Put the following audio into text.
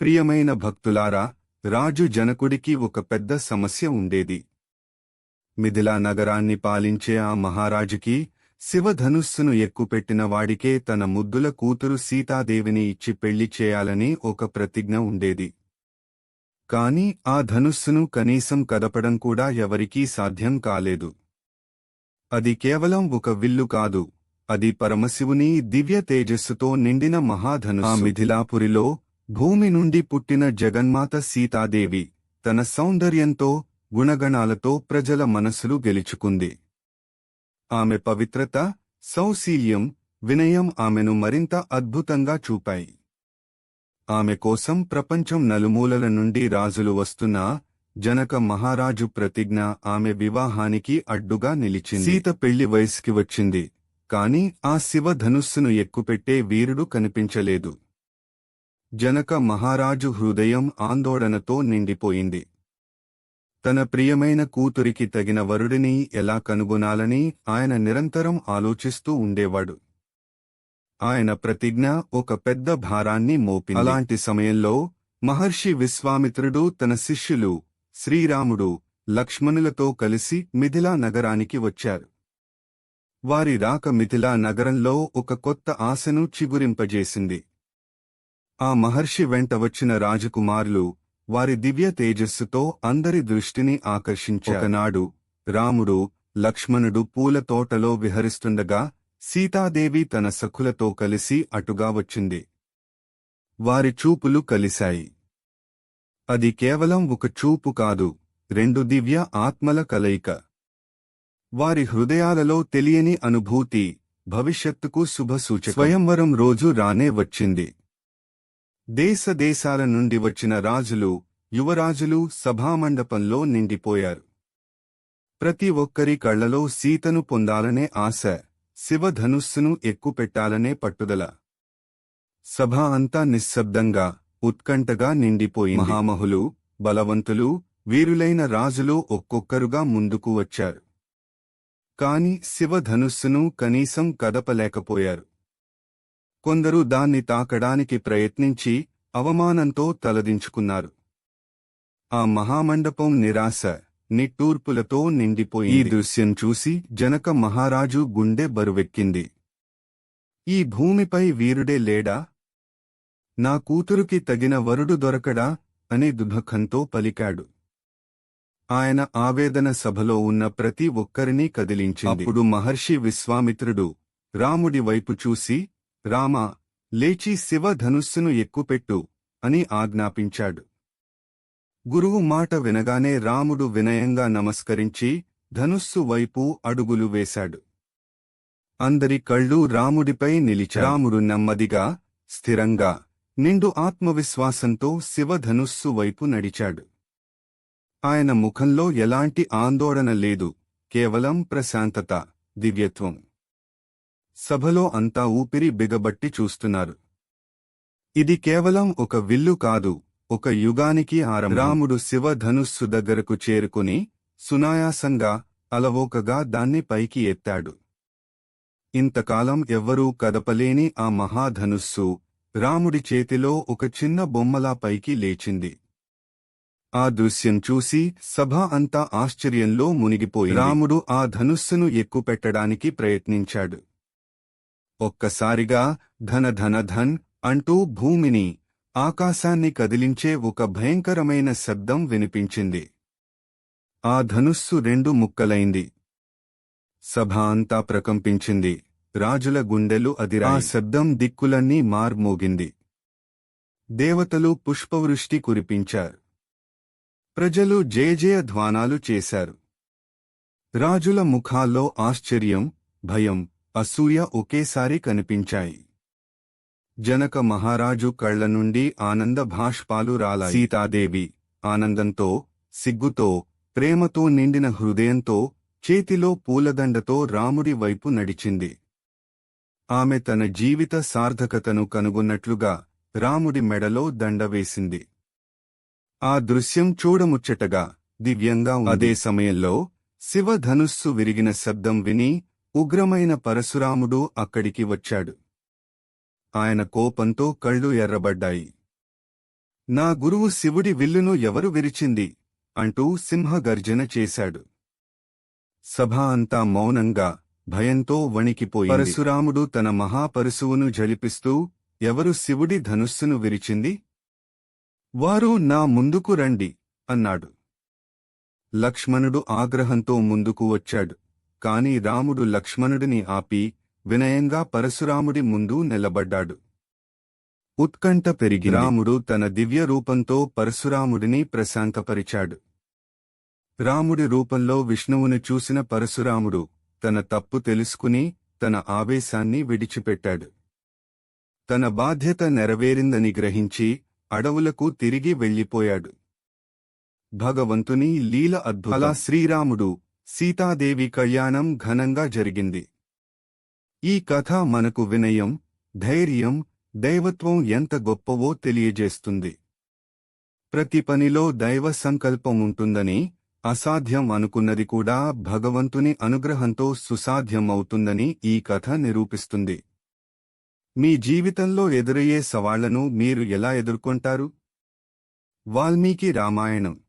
ప్రియమైన భక్తులారా, రాజు జనకుడికి ఒక పెద్ద సమస్య ఉండేది. మిథిలా నగరాన్ని పాలించే ఆ మహారాజుకి శివధనుస్సును ఎక్కుపెట్టిన వాడికే తన ముద్దుల కూతురు సీతాదేవిని ఇచ్చి పెళ్లి చేయాలని ఒక ప్రతిజ్ఞ ఉండేది. కాని ఆ ధనుస్సును కనీసం కదపడం కూడా ఎవరికీ సాధ్యం కాలేదు. అది కేవలం ఒక విల్లు కాదు, అది పరమశివుని దివ్య తేజస్సుతో నిండిన మహాధనుస్సు. ఆ మిథిలాపురిలో భూమి నుండి పుట్టిన జగన్మాత సీతాదేవి తన సౌందర్యంతో, గుణగణాలతో ప్రజల మనసులు గెలుచుకుంది. ఆమె పవిత్రత, సౌశీల్యం, వినయం ఆమెను మరింత అద్భుతంగా చూపాయి. ఆమె కోసం ప్రపంచం నలుమూలల నుండి రాజులు వస్తున్నా జనక మహారాజు ప్రతిజ్ఞ ఆమె వివాహానికి అడ్డుగా నిలిచింది. సీత పెళ్లి వయసుకి వచ్చింది, కాని ఆ శివధనుస్సును ఎక్కుపెట్టే వీరుడు కనిపించలేదు. జనక మహారాజు హృదయం ఆందోళనతో నిండిపోయింది. తన ప్రియమైన కూతురికి తగిన వరుడిని ఎలా కనుగొనాలని ఆయన నిరంతరం ఆలోచిస్తూ ఉండేవాడు. ఆయన ప్రతిజ్ఞ ఒక పెద్ద భారాన్ని మోపింది. అలాంటి సమయంలో మహర్షి విశ్వామిత్రుడు తన శిష్యులు శ్రీరాముడు, లక్ష్మణులతో కలిసి మిథిలా నగరానికి వచ్చారు. వారి రాక మిథిలా నగరంలో ఒక కొత్త ఆశను చిగురింపజేసింది. ఆ మహర్షి వెంట వచ్చిన రాజకుమారులు వారి దివ్య తేజస్సుతో అందరి దృష్టిని ఆకర్షించారు. ఒకనాడు రాముడు, లక్ష్మణుడు పూల తోటలో విహరిస్తుండగా సీతాదేవి తన సఖులతో కలిసి అటుగా వచ్చింది. వారి చూపులు కలిశాయి. అది కేవలం ఒక చూపు కాదు, రెండు దివ్య ఆత్మల కలయిక. వారి హృదయాలలో తెలియని అనుభూతి, భవిష్యత్తుకు శుభసూచకం. స్వయంవరం రోజు రానే వచ్చింది. దేశదేశాల నుండి వచ్చిన రాజులు, యువరాజులు సభామండపంలో నిండిపోయారు. ప్రతి ఒక్కరి కళ్లలో సీతను పొందాలనే ఆశ, శివధనుస్సును ఎక్కుపెట్టాలనే పట్టుదల. సభ అంతా నిశ్శబ్దంగా, ఉత్కంఠగా నిండిపోయింది. మహామహులు, బలవంతులు, వీరులైన రాజులు ఒక్కొక్కరుగా ముందుకు వచ్చారు. కాని శివధనుస్సును కనీసం కదపలేకపోయారు. కొందరు దాన్ని తాకడానికి ప్రయత్నించి అవమానంతో తలదించుకున్నారు. ఆ మహామండపం నిరాశ, నిట్టూర్పులతో నిండిపోయింది. ఈ దృశ్యం చూసి జనక మహారాజు గుండె బరువెక్కింది. ఈ భూమిపై వీరుడే లేడా? నా కూతురుకి తగిన వరుడు దొరకడా అని దుఃఖంతో పలికాడు. ఆయన ఆవేదన సభలో ఉన్న ప్రతి ఒక్కరినీ కదిలించింది. అప్పుడు మహర్షి విశ్వామిత్రుడు రాముడి వైపు చూసి, రామా, లేచి శివధనుస్సును ఎక్కుపెట్టు అని ఆజ్ఞాపించాడు. గురువు మాట వినగానే రాముడు వినయంగా నమస్కరించి ధనుస్సు వైపు అడుగులు వేశాడు. అందరి కళ్ళు రాముడిపై నిలిచాయి. రాముడు నెమ్మదిగా, స్థిరంగా, నిండు ఆత్మవిశ్వాసంతో శివధనుస్సు వైపు నడిచాడు. ఆయన ముఖంలో ఎలాంటి ఆందోళన లేదు, కేవలం ప్రశాంతత, దివ్యత్వం. సభలో అంతా ఊపిరి బిగబట్టి చూస్తున్నారు. ఇది కేవలం ఒక విల్లు కాదు, ఒక యుగానికి ఆరంభం. రాముడు శివధనుస్సు దగ్గరకు చేరుకుని సునాయాసంగా, అలవోకగా దాన్ని పైకి ఎత్తాడు. ఇంతకాలం ఎవ్వరూ కదపలేని ఆ మహాధనుస్సు రాముడి చేతిలో ఒక చిన్న బొమ్మలా పైకి లేచింది. ఆ దృశ్యం చూసి సభ అంతా ఆశ్చర్యంలో మునిగిపోయింది. రాముడు ఆ ధనుస్సును ఎక్కుపెట్టడానికి ప్రయత్నించాడు. ఒక్కసారిగా ధన ధన ధన్ అంటూ భూమిని, ఆకాశాన్ని కదిలించే ఒక భయంకరమైన శబ్దం వినిపించింది. ఆ ధనుస్సు రెండు ముక్కలైంది. సభ అంతా ప్రకంపించింది. రాజుల గుండెలు అదిరాయి. ఆ శబ్దం దిక్కులన్నీ మార్మోగింది. దేవతలు పుష్పవృష్టి కురిపించారు. ప్రజలు జయజయ ధ్వానాలు చేశారు. రాజుల ముఖాల్లో ఆశ్చర్యం, భయం, అసూయ ఒకేసారి కనిపించాయి. జనక మహారాజు కళ్ల నుండి ఆనంద భాష్పాలు రాలాయి. సీతాదేవి ఆనందంతో, సిగ్గుతో, ప్రేమతో నిండిన హృదయంతో, చేతిలో పూలదండతో రాముడి వైపు నడిచింది. ఆమె తన జీవిత సార్థకతను కనుగొన్నట్లుగా రాముడి మెడలో దండ వేసింది. ఆ దృశ్యం చూడముచ్చటగా, దివ్యంగా ఉంది. అదే సమయంలో శివధనుస్సు విరిగిన శబ్దం విని ఉగ్రమైన పరశురాముడు అక్కడికి వచ్చాడు. ఆయన కోపంతో కళ్ళు ఎర్రబడ్డాయి. నా గురువు శివుడి విల్లును ఎవరు విరిచింది అంటూ సింహగర్జన చేశాడు. సభ అంతా మౌనంగా భయంతో వణికిపోయింది. పరశురాముడు తన మహాపరశువును జలిపిస్తూ, ఎవరు శివుడి ధనుస్సును విరిచింది? వారు నా ముందుకు రండి అన్నాడు. లక్ష్మణుడు ఆగ్రహంతో ముందుకు వచ్చాడు. కాని రాముడు లక్ష్మణుడిని ఆపి వినయంగా పరశురాముడి ముందు నిలబడ్డాడు. ఉత్కంఠ పెరిగి రాముడు తన దివ్య రూపంతో పరశురాముడిని ప్రశాంతపరిచాడు. రాముడి రూపంలో విష్ణువును చూసిన పరశురాముడు తన తప్పు తెలుసుకుని తన ఆవేశాన్ని విడిచిపెట్టాడు. తన బాధ్యత నెరవేరిందని గ్రహించి అడవులకు తిరిగి వెళ్ళిపోయాడు. భగవంతుని లీల అద్భుతం. అలా శ్రీరాముడు సీతాదేవి కళ్యాణం ఘనంగా జరిగింది. ఈ కథ మనకు వినయం, ధైర్యం, దైవత్వం ఎంత గొప్పవో తెలియజేస్తుంది. ప్రతి పనిలో దైవ సంకల్పం ఉంటుందని, అసాధ్యం అనుకున్నది కూడా భగవంతుని అనుగ్రహంతో సుసాధ్యం అవుతుందని ఈ కథ నిరూపిస్తుంది. మీ జీవితంలో ఎదురయ్యే సవాళ్లను మీరు ఎలా ఎదుర్కొంటారు? వాల్మీకి రామాయణం.